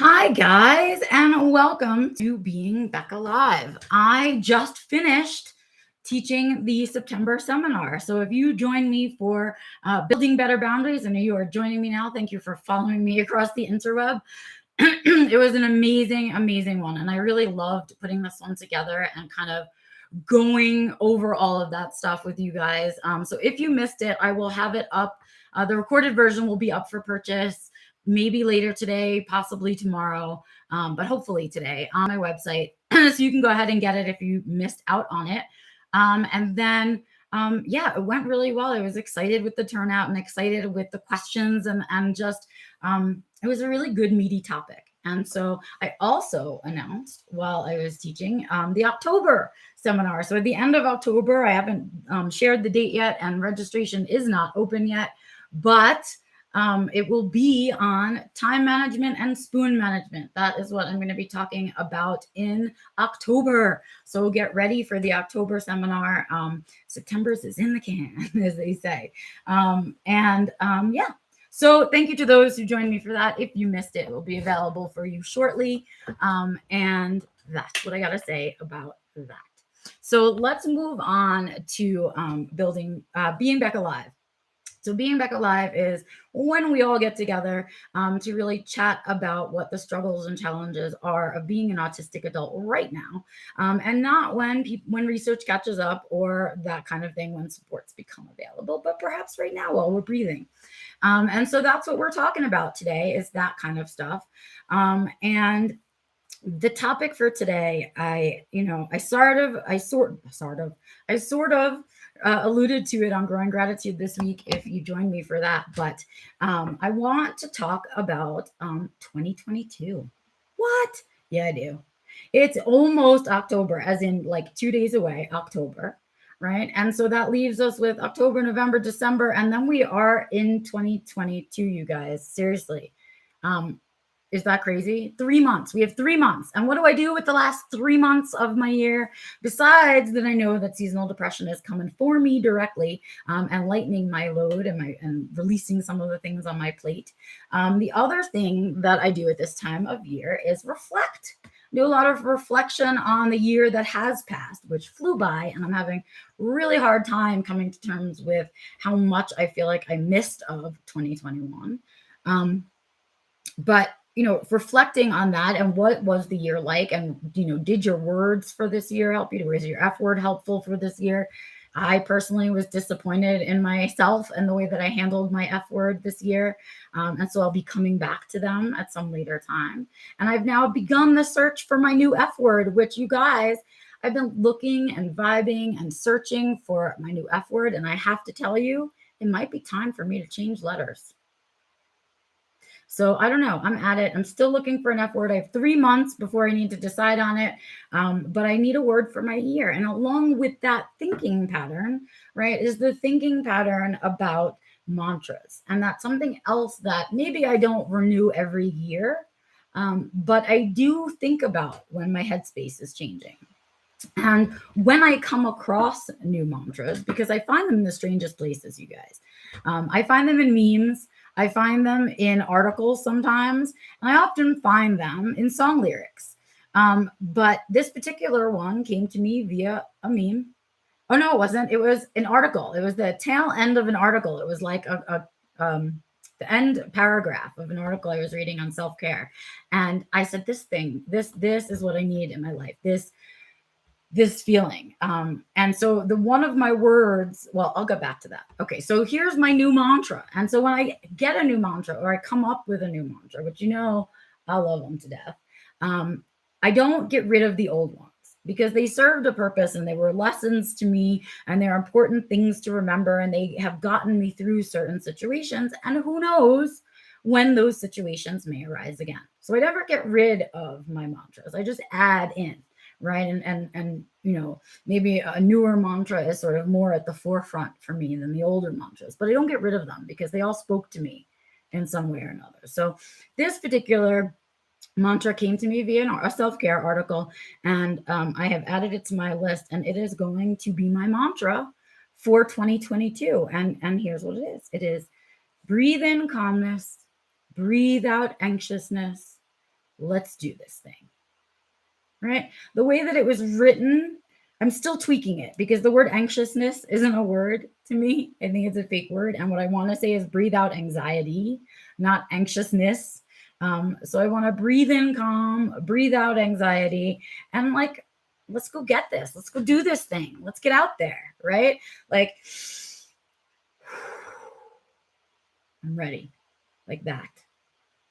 Hi, guys, and welcome to Being Becca Live. I just finished teaching the September seminar. So if you join me for Building Better Boundaries, and you are joining me now, thank you for following me across the interweb. It was an amazing, amazing one. And I really loved putting this one together and kind of going over all of that stuff with you guys. So if you missed it, I will have it up. The recorded version will be up for purchase maybe later today, possibly tomorrow, but hopefully today on my website. So you can go ahead and get it if you missed out on it. And then, yeah, it went really well. I was excited with the turnout and excited with the questions and just, it was a really good meaty topic. And so I also announced while I was teaching the October seminar. So at the end of October, I haven't shared the date yet, and registration is not open yet, but it will be on time management and spoon management. That is what I'm going to be talking about in October. So get ready for the October seminar. September's is in the can, as they say. Yeah. So thank you to those who joined me for that. If you missed it, it will be available for you shortly. And that's what I got to say about that. So let's move on to Being Becca Live. So Being Becca Live is when we all get together to really chat about what the struggles and challenges are of being an autistic adult right now, and not when research catches up or that kind of thing, when supports become available, but perhaps right now while we're breathing. And so that's what we're talking about today, is that kind of stuff. And the topic for today, I sort of alluded to it on Growing Gratitude this week, if you joined me for that. But I want to talk about 2022. What? Yeah, I do. It's almost October, as in like 2 days away, October, right? And so that leaves us with October, November, December, and then we are in 2022, you guys. Seriously. Is that crazy? 3 months. We have 3 months. And what do I do with the last 3 months of my year? Besides that, I know that seasonal depression is coming for me directly, and lightening my load and releasing some of the things on my plate. The other thing that I do at this time of year is reflect. Do a lot of reflection on the year that has passed, which flew by, and I'm having really hard time coming to terms with how much I feel like I missed of 2021. But reflecting on that and what was the year like, and did your words for this year help you? Was your F word helpful for this year? I personally was disappointed in myself and the way that I handled my F word this year. And so I'll be coming back to them at some later time. And I've now begun the search for my new F word, which, you guys, I've been looking and vibing and searching for my new F word. And I have to tell you, it might be time for me to change letters. So I don't know. I'm at it. I'm still looking for an F word. I have 3 months before I need to decide on it. But I need a word for my year. And along with that thinking pattern, right, is the thinking pattern about mantras. And that's something else that maybe I don't renew every year, but I do think about when my headspace is changing. And when I come across new mantras, because I find them in the strangest places, you guys. I find them in memes. I find them in articles sometimes, and I often find them in song lyrics. But this particular one came to me via a meme. Oh, no, it wasn't. It was an article. It was the tail end of an article. It was like the end paragraph of an article I was reading on self-care. And I said, this is what I need in my life. This feeling. And so the one of my words, well, I'll get back to that. Okay, so here's my new mantra. And so when I get a new mantra, or I come up with a new mantra, which I love them to death, I don't get rid of the old ones, because they served a purpose and they were lessons to me, and they're important things to remember, and they have gotten me through certain situations, and who knows when those situations may arise again. So I never get rid of my mantras. I just add in. Right. And maybe a newer mantra is sort of more at the forefront for me than the older mantras, but I don't get rid of them because they all spoke to me in some way or another. So this particular mantra came to me via a self-care article, and I have added it to my list, and it is going to be my mantra for 2022. And here's what it is. It is: breathe in calmness, breathe out anxiousness, let's do this thing, right? The way that it was written, I'm still tweaking it because the word anxiousness isn't a word to me. I think it's a fake word. And what I want to say is breathe out anxiety, not anxiousness. So I want to breathe in calm, breathe out anxiety, and like, let's go get this. Let's go do this thing. Let's get out there, right? Like, I'm ready, like that,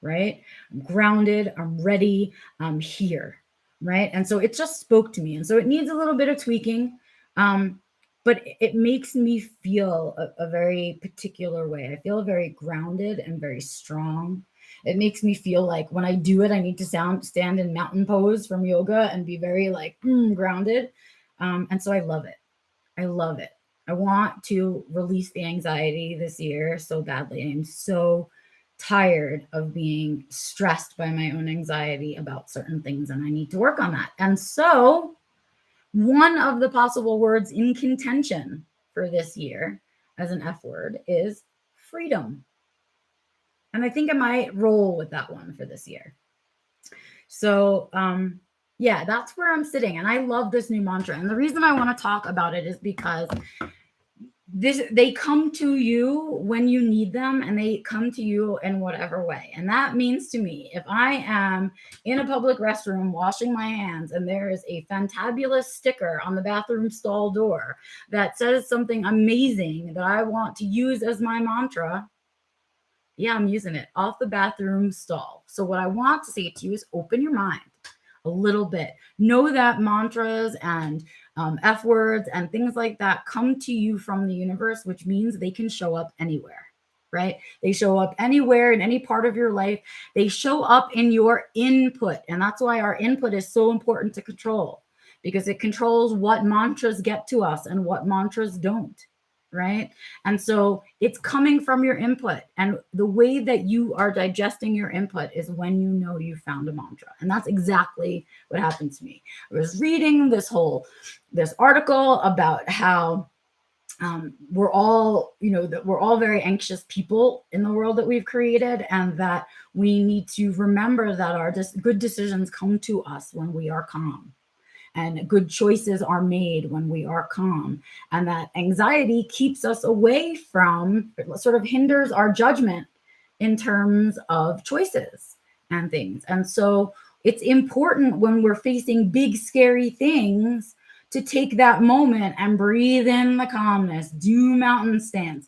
right? I'm grounded, I'm ready, I'm here, right? And so it just spoke to me. And so it needs a little bit of tweaking, but it makes me feel a very particular way. I feel very grounded and very strong. It makes me feel like when I do it, I need to stand in mountain pose from yoga and be very like grounded. And so I love it. I love it. I want to release the anxiety this year so badly. I'm so tired of being stressed by my own anxiety about certain things, and I need to work on that. And so, one of the possible words in contention for this year as an F word is freedom. And I think I might roll with that one for this year. So, yeah, that's where I'm sitting. And I love this new mantra. And the reason I want to talk about it is because they come to you when you need them, and they come to you in whatever way. And that means to me, if I am in a public restroom washing my hands and there is a fantabulous sticker on the bathroom stall door that says something amazing that I want to use as my mantra, yeah, I'm using it off the bathroom stall. So what I want to say to you is open your mind a little bit. Know that mantras and F words and things like that come to you from the universe, which means they can show up anywhere, right? They show up anywhere in any part of your life. They show up in your input. And that's why our input is so important to control, because it controls what mantras get to us and what mantras don't. Right. And so it's coming from your input. And the way that you are digesting your input is when you know you found a mantra. And that's exactly what happened to me. I was reading this article about how we're all, that we're all very anxious people in the world that we've created, and that we need to remember that our good decisions come to us when we are calm. And good choices are made when we are calm. And that anxiety keeps us away from, sort of hinders our judgment in terms of choices and things. And so it's important when we're facing big, scary things to take that moment and breathe in the calmness, do mountain stance,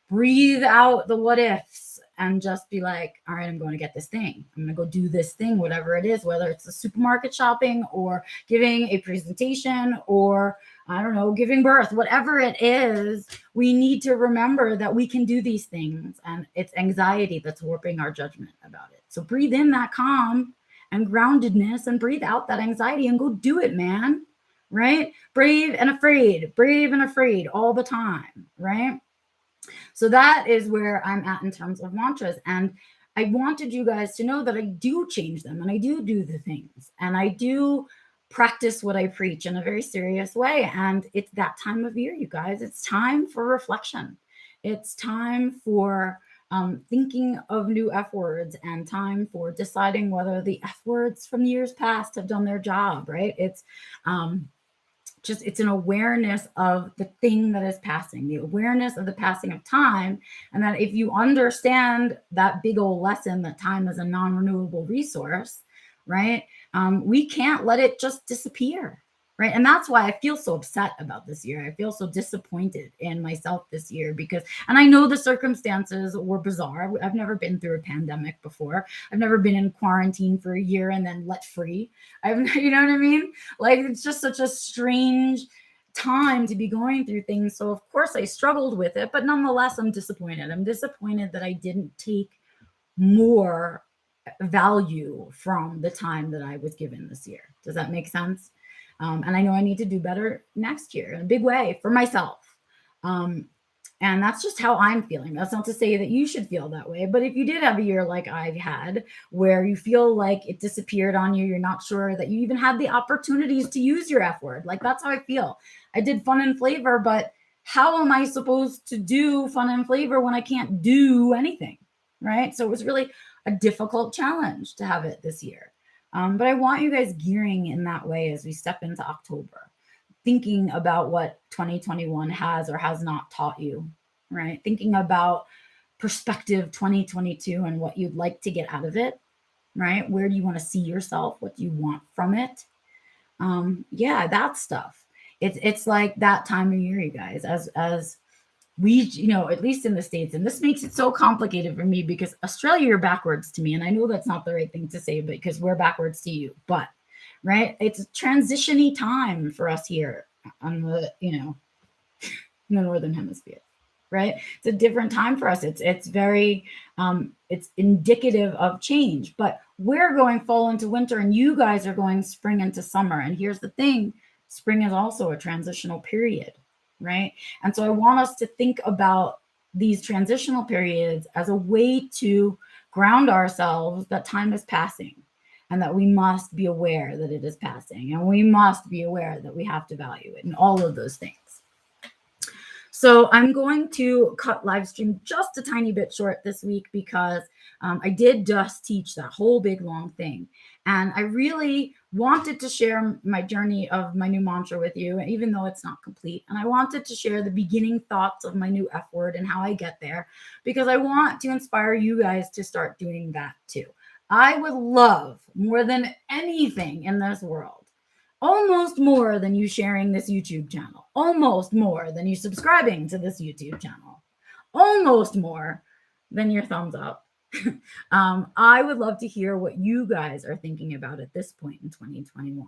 breathe out the what ifs, and just be like, all right, I'm going to get this thing. I'm going to go do this thing, whatever it is, whether it's the supermarket shopping or giving a presentation or, I don't know, giving birth, whatever it is. We need to remember that we can do these things, and it's anxiety that's warping our judgment about it. So breathe in that calm and groundedness and breathe out that anxiety and go do it, man. Right? Brave and afraid all the time. Right? So that is where I'm at in terms of mantras. And I wanted you guys to know that I do change them, and I do the things, and I do practice what I preach in a very serious way. And it's that time of year, you guys. It's time for reflection. It's time for thinking of new F words, and time for deciding whether the F words from years past have done their job, right? It's an awareness of the thing that is passing, the awareness of the passing of time. And that if you understand that big old lesson that time is a non-renewable resource, right? We can't let it just disappear, right? And that's why I feel so upset about this year. I feel so disappointed in myself this year and I know the circumstances were bizarre. I've never been through a pandemic before. I've never been in quarantine for a year and then let free. You know what I mean? Like, it's just such a strange time to be going through things. So of course I struggled with it, but nonetheless, I'm disappointed. I'm disappointed that I didn't take more value from the time that I was given this year. Does that make sense? And I know I need to do better next year in a big way for myself. And that's just how I'm feeling. That's not to say that you should feel that way. But if you did have a year like I've had, where you feel like it disappeared on you, you're not sure that you even had the opportunities to use your F word. Like, that's how I feel. I did fun and flavor, but how am I supposed to do fun and flavor when I can't do anything? Right? So it was really a difficult challenge to have it this year. But I want you guys gearing in that way as we step into October, thinking about what 2021 has or has not taught you, right? Thinking about perspective 2022 and what you'd like to get out of it, right? Where do you want to see yourself? What do you want from it? Yeah, that stuff. It's like that time of year, you guys, as we, at least in the States, and this makes it so complicated for me because Australia, you're backwards to me. And I know that's not the right thing to say, because we're backwards to you, but right. It's a transition-y time for us here on the, in the Northern Hemisphere, right? It's a different time for us. It's very, it's indicative of change, but we're going fall into winter and you guys are going spring into summer. And here's the thing, spring is also a transitional period, right? And so I want us to think about these transitional periods as a way to ground ourselves that time is passing and that we must be aware that it is passing and we must be aware that we have to value it and all of those things. So I'm going to cut live stream just a tiny bit short this week because I did just teach that whole big long thing. And I really wanted to share my journey of my new mantra with you, even though it's not complete. And I wanted to share the beginning thoughts of my new F word and how I get there, because I want to inspire you guys to start doing that too. I would love more than anything in this world, almost more than you sharing this YouTube channel, almost more than you subscribing to this YouTube channel, almost more than your thumbs up. I would love to hear what you guys are thinking about at this point in 2021.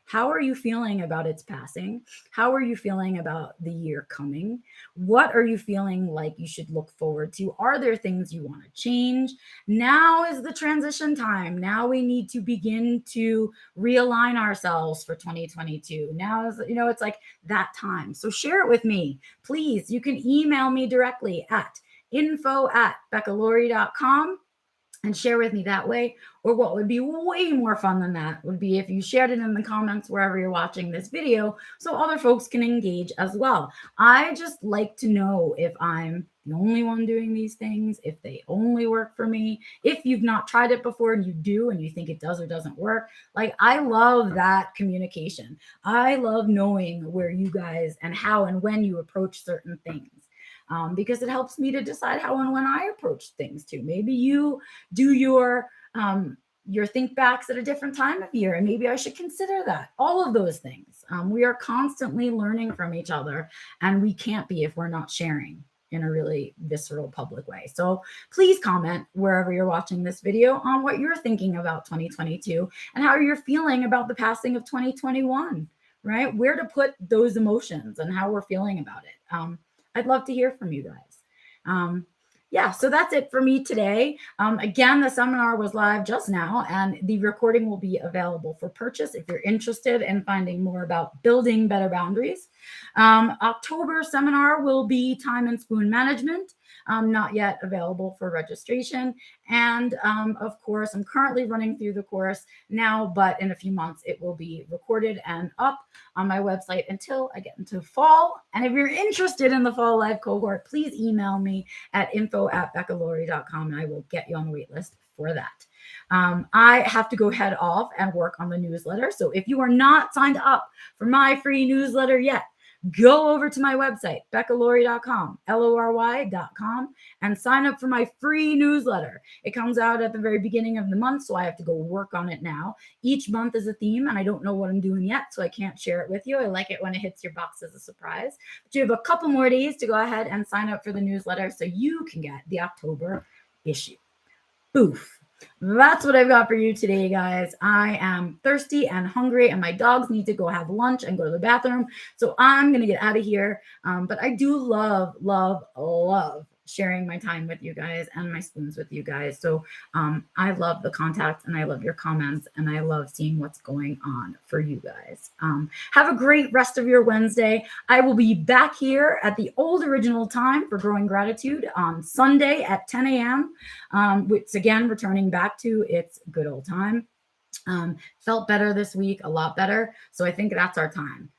How are you feeling about its passing? How are you feeling about the year coming? What are you feeling like you should look forward to? Are there things you want to change? Now is the transition time. Now we need to begin to realign ourselves for 2022. Now is, it's like that time. So share it with me. Please, you can email me directly at info@beccalaurie.com and share with me that way. Or what would be way more fun than that would be if you shared it in the comments wherever you're watching this video so other folks can engage as well. I just like to know if I'm the only one doing these things, if they only work for me, if you've not tried it before and you do and you think it does or doesn't work. Like, I love that communication. I love knowing where you guys and how and when you approach certain things. Because it helps me to decide how and when I approach things too. Maybe you do your think backs at a different time of year, and maybe I should consider that. All of those things. We are constantly learning from each other, and we can't be if we're not sharing in a really visceral public way. So please comment wherever you're watching this video on what you're thinking about 2022 and how you're feeling about the passing of 2021, right? Where to put those emotions and how we're feeling about it. I'd love to hear from you guys. Yeah, so that's it for me today. Again, the seminar was live just now, and the recording will be available for purchase if you're interested in finding more about building better boundaries. October seminar will be time and spoon management, not yet available for registration. And of course, I'm currently running through the course now, but in a few months, it will be recorded and up on my website until I get into fall. And if you're interested in the fall live cohort, please email me at info@beccalaurie.com and I will get you on the wait list for that. I have to go head off and work on the newsletter. So if you are not signed up for my free newsletter yet, go over to my website, beccalaurie.com, LORY.com, and sign up for my free newsletter. It comes out at the very beginning of the month, so I have to go work on it now. Each month is a theme, and I don't know what I'm doing yet, so I can't share it with you. I like it when it hits your box as a surprise. But you have a couple more days to go ahead and sign up for the newsletter so you can get the October issue. Boof. That's what I've got for you today, guys. I am thirsty and hungry, and my dogs need to go have lunch and go to the bathroom. So I'm going to get out of here. But I do love, love, love sharing my time with you guys and my spoons with you guys. So I love the contact, and I love your comments, and I love seeing what's going on for you guys. Have a great rest of your Wednesday. I will be back here at the old original time for Growing Gratitude on Sunday at 10 a.m. Which again, returning back to its good old time. Felt better this week, a lot better. So I think that's our time.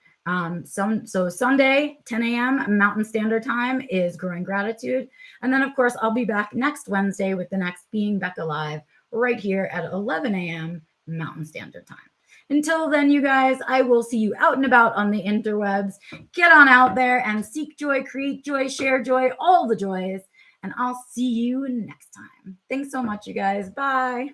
So Sunday, 10 a.m. Mountain Standard Time is Growing Gratitude. And then, of course, I'll be back next Wednesday with the next Being Becca Live right here at 11 a.m. Mountain Standard Time. Until then, you guys, I will see you out and about on the interwebs. Get on out there and seek joy, create joy, share joy, all the joys. And I'll see you next time. Thanks so much, you guys. Bye.